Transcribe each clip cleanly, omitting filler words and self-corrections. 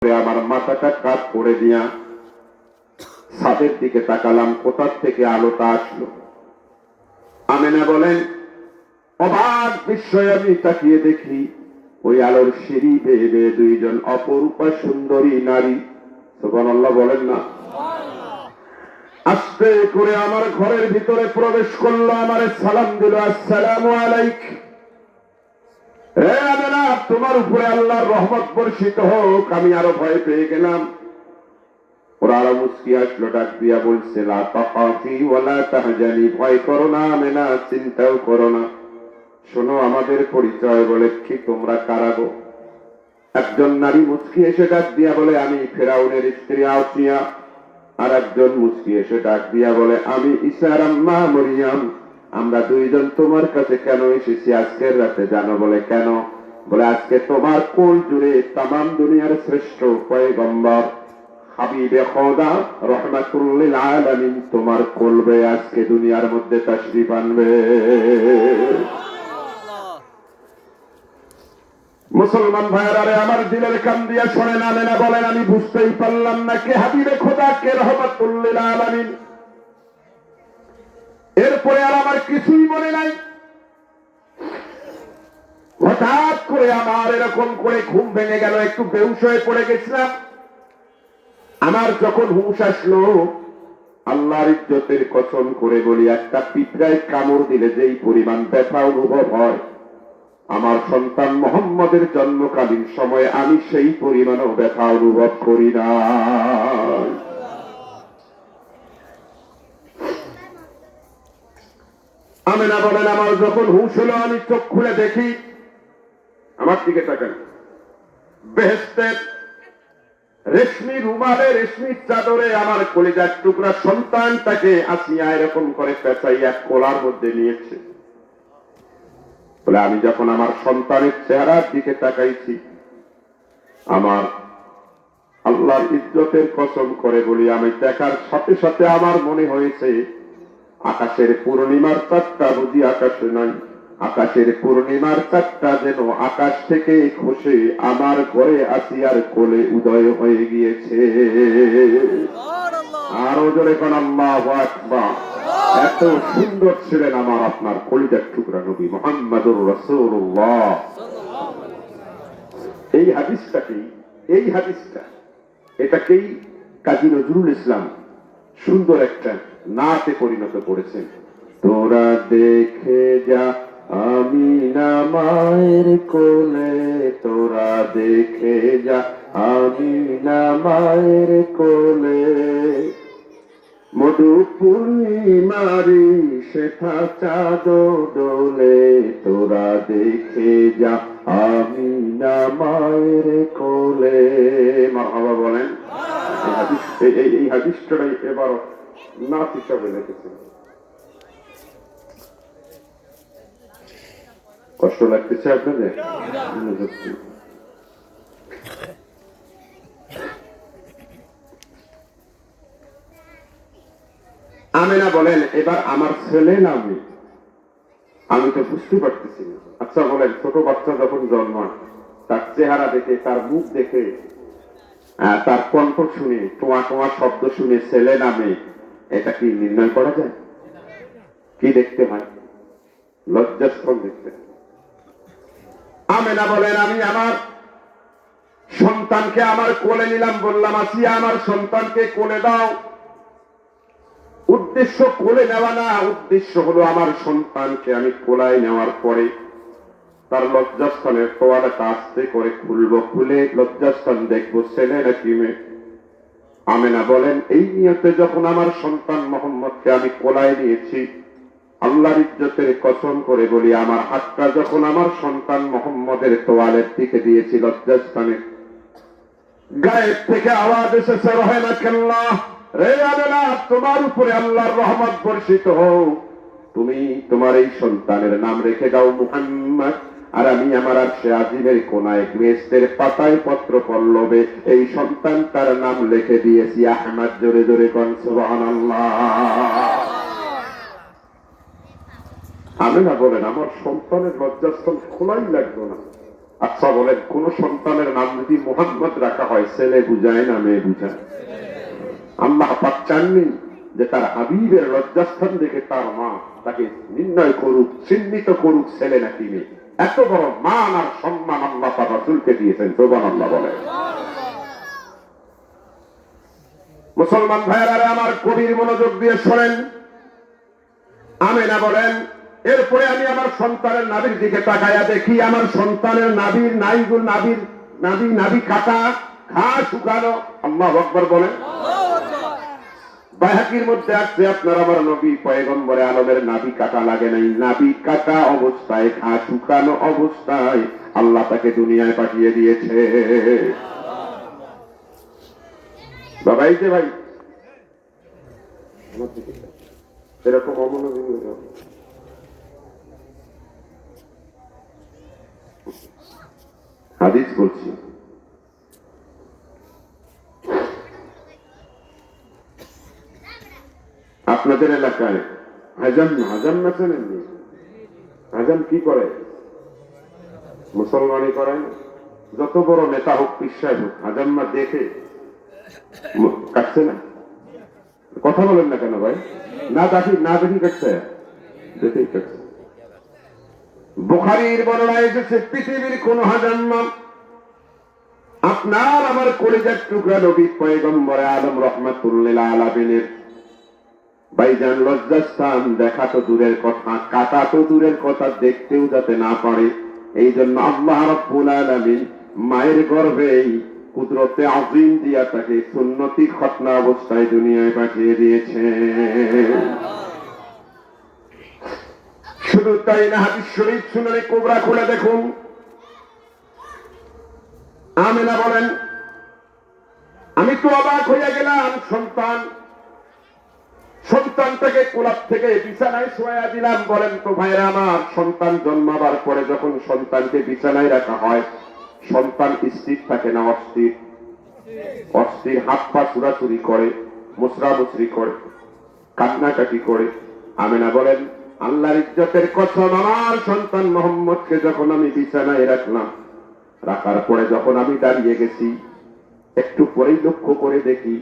আমার মাথাটা কাত করে দিয়া ছাদের দিকে তাকালাম, কোথার থেকে আলোটা আসলো। আমেনা বলেন, অবাক বিস্ময়ে আমি তাকিয়ে দেখি ওই আলোর সিঁড়ি বেয়ে বেয়ে দুইজন অপরূপা সুন্দরী নারী, সুবহানাল্লাহ বলেন না, আস্তে করে আমার ঘরের ভিতরে প্রবেশ করলো। আমার সালাম দিল, আসসালামু আলাইক। হে আমেনা, তোমার উপরে আল্লাহর রহমত বর্ষিত হোক। আমি আরো ভয় পেয়ে গেলাম। ওরা আরো মুস্কি আসলো, ডাক দিয়া বলছে, লা তাখাফি ওয়ালা তাহজানি, ভয় করো না আমেনা, চিন্তাও করো না। শোনো, আমাদের পরিচয় বলে কি, তোমরা কারা গো? একজন নারী মুস্কি এসে ডাক দিয়া বলে, আমি ফেরাউনের স্ত্রী আসিয়া। আর একজন মুস্কি এসে ডাক দিয়া বলে, আমি ঈসার আম্মা মরিয়ম। আমরা দুইজন তোমার কাছে কেন এসেছি আজকের রাতে জানো? বলে কেন? বলে আজকে তোমার কোল জুড়ে তামাম দুনিয়ার শ্রেষ্ঠ পয়গম্বর হাবিবে খোদা রহমাতুল লিল আলামিন তোমার কোলবে আজকে দুনিয়ার মধ্যে তাশরীফ আনবে। মুসলমান ভাইয়েরা, আমার দিলের কান দিয়া শোনেন, আমেনা বলেন, আমি বুঝতেই পারলাম না কে হাবিবে খোদা, কে রহমাতুল লিল আলামিন। এরপরে আর আমার কিছুই মনে নাই। হঠাৎ করে আমার এরকম করে ঘুম ভেঙে গেল, একটু বেহুশ হয়ে পড়ে গেছিলাম। আমার যখন হুঁশ আসলো, আল্লাহর ইজ্জতের কসম করে বলি, একটা পিঁপড়ায় কামড় দিলে যেই পরিমাণ ব্যথা অনুভব হয়, আমার সন্তান মুহাম্মদের জন্মকালীন সময়ে আমি সেই পরিমাণও ব্যথা অনুভব করি না। আমেনা বলেন, আমার যখন হুঁশ হলো, আমি চোখ খুলে দেখি, আমার দিকে তাকান, বেহেশতের রেশমি রুমালে, রেশমি চাদরে আমার কলিজার টুকরা সন্তানটাকে আসিয়া এরকম করে পেঁচাইয়া কোলার মধ্যে নিয়েছে। বলে আমি যখন আমার সন্তানের চেহারার দিকে তাকাইছি, আমার আল্লাহর ইজ্জতের কসম করে বলি, আমি দেখার সাথে সাথে আমার মনে হয়েছে আকাশের পূর্ণিমার চাঁদটা বুঝি আকাশে নাই, আকাশের পূর্ণিমার চাঁদটা যেন আকাশ থেকে খসে আমার ঘরে আসিয়ার কোলে উদয় হয়ে গিয়েছে। আরো জোরে কোন আল্লাহু আকবার। এত সুন্দর ছিলেন আমার আপনার কলিজার টুকরা নবী মুহাম্মদুর রাসূলুল্লাহ। এই হাদিসটা এটাকেই কাজী নজরুল ইসলাম সুন্দর একটা নাতে পরিণত করেছেন। তোরা দেখে যা আমিনা মায়ের কোলে, তোরা দেখে যা আমিনা মায়ের কোলে, মধু পূর্ণিমারি শেখা চাঁদ দোলে, তোরা দেখে যা আমিনা মায়ের কোলে। মারহাবা বলেন। এই হাদিসটাই এবার নাত হিসাবে লিখেছেন। কষ্ট লাগতেছে আপনাদের? আমেনা বলেন, এবার আমার ছেলে না আমি তো বুঝতে পারতেছি না। আচ্ছা বলেন, ছোট বাচ্চা যখন জন্মায়, তার চেহারা দেখে, তার মুখ দেখে, তার কণ্ঠ শুনে, টোয়া টোয়া শব্দ শুনে ছেলে নামে, এটা কি নির্ণয় করা যায়? কি দেখতে হয়? লজ্জাস্থান দেখতে। আমেনা বলেন, আমি আমার সন্তানকে আমার কোলে নিলাম, বললাম, আসিয়া আমার সন্তানকে কোলে দাও। উদ্দেশ্য কোলে নেওয়া না, উদ্দেশ্য হলো আমার সন্তানকে আমি কোলায় নেওয়ার পরে তার লজ্জাস্থানের তোয়ালাটা আস্তে করে খুলবো, খুলে লজ্জাস্থান দেখবো ছেলে নাকি মেয়ে। আমেনা বলেন, এই নিয়তে যখন আমার সন্তান মোহাম্মদকে আমি কোলায় নিয়েছি, আল্লাহর ইজ্জতের কসম করে বলি, আমার হাতটা যখন আমার সন্তান মোহাম্মদের তোয়ালের দিকে দিয়েছি লজ্জাস্থানে, গায়ের থেকে আওয়াজ এসেছে, রহমাকাল্লাহ, রে আমেনা, তোমার উপরে আল্লাহর রহমত বর্ষিত হোক। তুমি তোমার এই সন্তানের নাম রেখে দাও মুহাম্মদ, আর আমি আমার আরশে আজিমের কোনায় বেহেশতের পাতায় পত্র পল্লবে এই সন্তানটার নাম লিখে দিয়েছি আহমদ। জোরে জোরে কোন সুবহানাল্লাহ। আমেনা বলেন, আমার সন্তানের লজ্জাস্থান খোলাই লাগলো না, আচ্ছা বলেন, কোন সন্তানের নাম যদি মোহাম্মদ রাখা হয়, ছেলে বুঝায় না মেয়ে বুঝায়? আল্লাহ পাক চাননি যে তার হাবিবের লজ্জাস্থান দেখে তার মা তাকে নির্ণয় করুক, চিহ্নিত করুক ছেলে নাকি মেয়ে? এত বড় মান আর সম্মান আল্লাহ তার রাসূলকে দিয়েছেন। সুবহানাল্লাহ বলে। মুসলমান ভাইয়েরা আমার, কবির মনোযোগ দিয়ে শোনেন। আমেনা বলেন, এরপরে আমি আমার সন্তানের নাভির দিকে তাকাইয়া দেখি আমার সন্তানের নাভির নাইগুল নাভি কাটা, ঘা শুকানো। আল্লাহু আকবার বলেন। বাইহাকির মধ্যে আসছে আপনার আমার নবী পয়গম্বরে আলমের নাভি কাটা লাগে নাই, নাভি কাটা অবস্থায়, ঘা শুকানো অবস্থায় আল্লাহ তাকে দুনিয়ায় পাঠিয়ে দিয়েছে। বাবাই যে ভাই এরকম অমনোযোগী হাদিস বলছি। আপনাদের এলাকায় হাজাম না চেনেন? হাজাম কি করে? মুসলমানই করেন। যত বড় নেতা হোক, পিসাই হোক, হাজাম্মা দেখে কাটছে না। কথা বলেন না কেন ভাই? না দেখি কাটছে, দেখেই কাটছে। বুখারীর বর্ণনায় এসেছে, পৃথিবীর কোন হাজাম্মা আপনার আমার কলিজার টুকরা নবী পয়গম্বরে আলম রহমাতুল্লিল আলামিনের ভাইজান লজ্জাস্থান দেখা তো দূরের কথা, কাটা তো দূরের কথা, দেখতেও যাতে না পারে, এই জন্য আল্লাহ রাব্বুল আলামিন মায়ের গর্ভেই কুদরতে আযীম দিয়া তাকে সুন্নতি খতনা অবস্থায় দুনিয়ায় পাঠিয়ে দিয়েছে। শুধু তাই না, হাদিস শরীফ সুনানে কুবরা খুলে দেখুন। আমেনা বলেন, আমি তো অবাক হইয়া গেলাম, সন্তানটাকে কোলাপ থেকে বিছানায় শোয়া দিলাম। বলেন তো ভাইরা আমার, সন্তান জন্মাবার পরে যখন সন্তানকে বিছানায় রাখা হয়, সন্তান স্থির থাকে না অস্থির? অস্থির। হাত পা চুরাচুরি করে, মুসরামুসরি করে, কান্নাকাটি করে। আমেনা বলেন, আল্লাহর ইজ্জতের কসম, আমার সন্তান মোহাম্মদকে যখন আমি বিছানায় রাখলাম, রাখার পরে যখন আমি দাঁড়িয়ে গেছি, একটু পরেই লক্ষ্য করে দেখি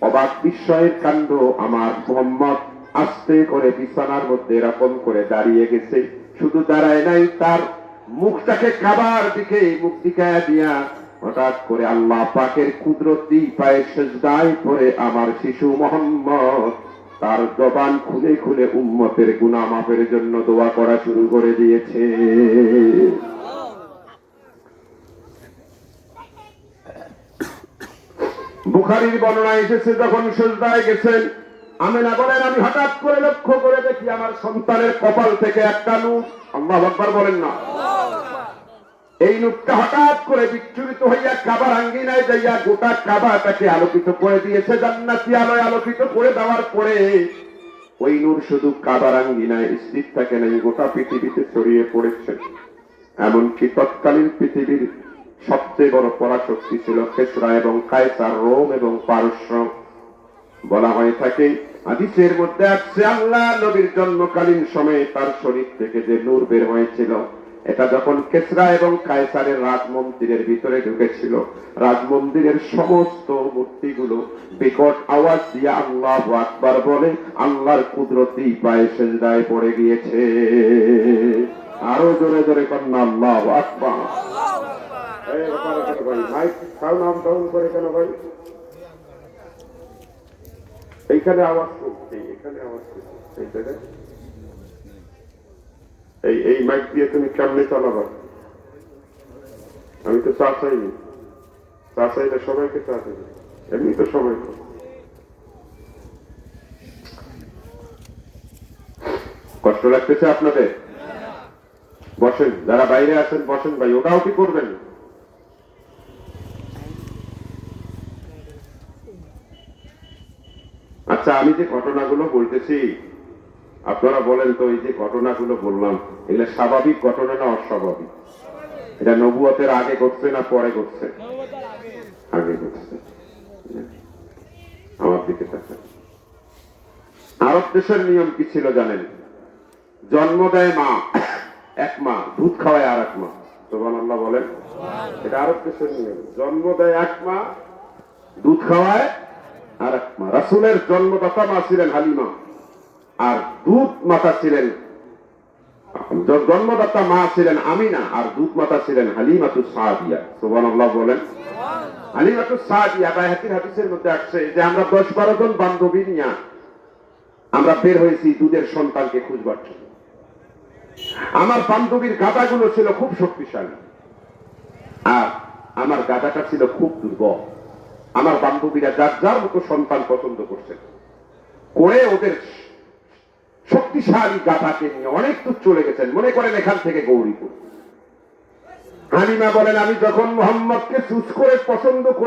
অবাক বিস্ময়ের কাণ্ড, আমার মোহাম্মদ আস্তে করে বিছানার মধ্যে এরকম করে দাঁড়িয়ে গেছে। শুধু দাঁড়ায় নাই, তার মুখটাকে কাবার দিকে মুখ দিকায়া দিয়া হঠাৎ করে আল্লাহ পাকের কুদরতি পায়ে সিজদায় পড়ে আমার শিশু মোহাম্মদ তার জবান খুলে খুলে উম্মতের গুনাহ মাফের জন্য দোয়া করা শুরু করে দিয়েছে। বুখারীর বর্ণনায় এসেছে, যখন সিজদায় গেছেন, আমেনা বলেন, আমি হঠাৎ করে লক্ষ্য করে দেখি আমার সন্তানের কপাল থেকে একটা নূর, আল্লাহু আকবার বলেন না, এই নূরটা হঠাৎ করে বিচ্ছুরিত হইয়া কাবার আঙ্গিনায় যাইয়া গোটা কাবাটাকে আলোকিত করে দিয়েছে। জান্নাতি আলোয় আলোকিত করে দেওয়ার পরে ওই নূর শুধু কাবার আঙ্গিনায় স্থির থাকে নাই, গোটা পৃথিবীতে ছড়িয়ে পড়েছে। এমনকি তৎকালীন পৃথিবীর সবচেয়ে বড় পরাশক্তি ছিল কেসরা এবং কায়সার, রোম এবং পারস্য। বলা হয়ে থাকে, হাদিসের মধ্যে আসছে, আল্লাহ নবীর জন্মকালীন সময়ে তার শরীর থেকে যে নূর বের হয়েছিল, এটা যখন কেসরা এবং কায়সারের রাজমন্দিরের ভিতরে ঢুকেছিল, রাজমন্দিরের সমস্ত মূর্তিগুলো বিকট আওয়াজ দিয়ে আল্লাহু আকবার বলে আল্লাহর কুদরতি পায়ে সিজদায় পড়ে গিয়েছে। আরো জোরে জোরে কন্যা আল্লাহু আকবার। এইখানে আওয়াজ করছে, এখানে আওয়াজ করছে, এই মাইক দিয়ে তুমি কেমনে চালাবা? আমি তো চা চাইনি, চা চাইলে সবাইকে চা দেবে, এমনি তো সবাই। কষ্ট লাগতেছে আপনাদের? বসেন, যারা বাইরে আছেন বসেন ভাই, ওটাও কি করবেন? আচ্ছা, আমি যে ঘটনাগুলো বলতেছি আপনারা বলেন তো, এই যে ঘটনাগুলো বললাম, এগুলো স্বাভাবিক ঘটনা না অস্বাভাবিক? এটা নবুয়তের আগে ঘটছে না পরে ঘটছে? আগে ঘটছে। আমার দিকে তাকান। আরব দেশের নিয়ম কি ছিল জানেন? জন্ম দেয় মা, এক মা, দুধ খাওয়ায় আর এক মা। সুবহানাল্লাহ বলেন। এটা আরব দেশের নিয়ম, জন্ম দেয় এক মা, দুধ খাওয়ায় আর এক মা। রাসূলের জন্মদাতা মা ছিলেন হালিমা, আর দুধ মাতা ছিলেন, জন্মদাতা মা ছিলেন আমিনা, আর দুধ মাতা ছিলেন হালিমাতুস সাদিয়া। সুবহানাল্লাহ বলেন। হালিমাতুস সাদিয়া বাইহাকির হাদিসের মধ্যে আসছে যে আমরা 10-12 জন বান্ধবী নিয়ে আমরা বের হয়েছি দুধের সন্তানকে খুঁজবার জন্য। আমার বান্ধবীর গাধাগুলো ছিল খুব শক্তিশালী, আর আমার গাধাটা ছিল খুব দুর্বল। আমার বান্ধবীরা যার যার মতো সন্তান পছন্দ করছেন করে ওদের শক্তিশালী গাধাকে নিয়ে অনেক দূর চলে গেছেন, মনে করেন এখান থেকে গৌরীপুর। হালিমা বলেন, আমি যখন মোহাম্মদকে চুজ করে পছন্দ করি